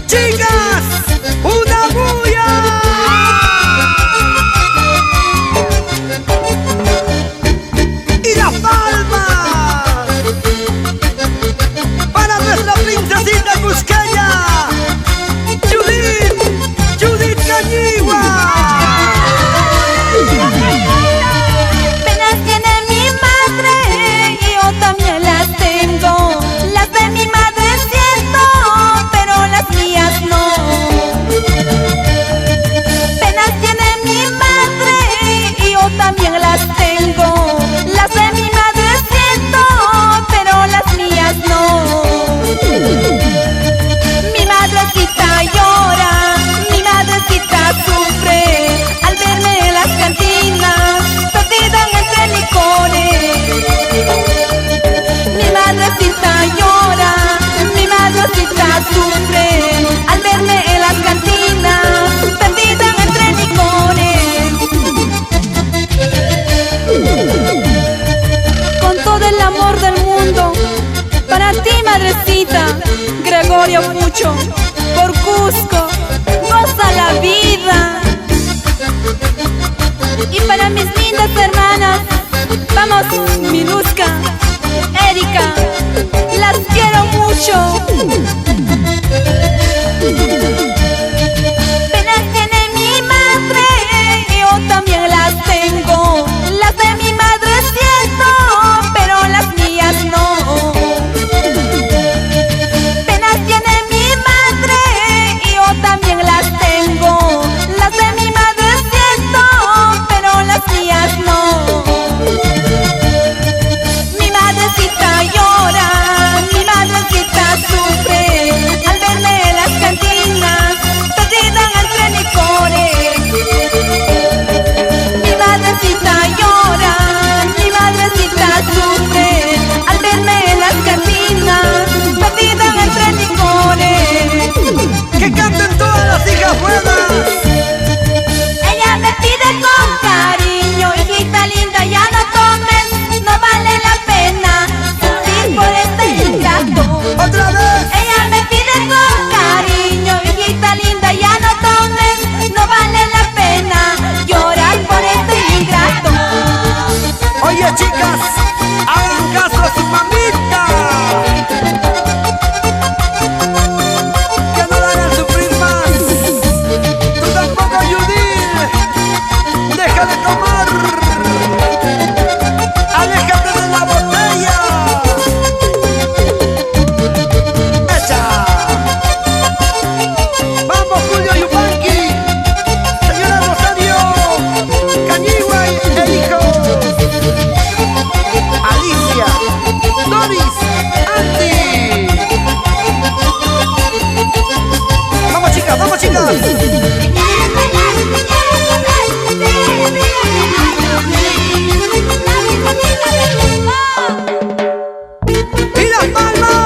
Chicas, una bulla. Y las palmas para nuestra princesita cusqueña, Judith Cañigua. Penas tiene mi madre y yo también las tengo. Las de mi madre siento, pero las mías no. Penas tiene mi madre y yo también las tengo. Las de mi madre siento, pero las mías no. Mi madrecita llora, mi madrecita sufre al verme en las cantinas, perdida entre licores. Mi madrecita llora, mi madrecita sufre al verme en las cantinas, perdida entre licores. Con todo el amor del mundo, para ti, madrecita, Gregorio Pucho, por Cusco, goza la vida. Y para mis lindas hermanas, vamos, Miluska, Erika, las quiero mucho. Penas tiene mi madre y yo también las tengo. Las de mi madre siento, pero las mías no. Penas tiene mi madre y yo también las tengo. Las de mi madre siento, pero las mías no. Mi madrecita llora, mi madrecita sufre al verme en las cantinas, perdida entre licores. Mi madrecita llora, mi madrecita sufre al verme en las cantinas, perdida entre licores. Que canten todas las hijas buenas. Ella me pide con cariño, hijita linda, ya no tomes, no vale la pena sufrir por este ingrato. Otra vez. Ella me pide con cariño, hijita linda, ya no tomes, no vale la pena llorar por este ingrato. Oye, chicas, hagan caso a su mamita, que no la hagan sufrir más. Tú tampoco, Judith, deja de tomar, aléjate de la botella. ¡Echa! ¡Vamos, Julio Yupanqui! ¡Señora Rosario Cañigua e hijos! Alicia, Doris, Andy. ¡Vamos, chicas! ¡Vamos, chicas! ¡Y las palmas!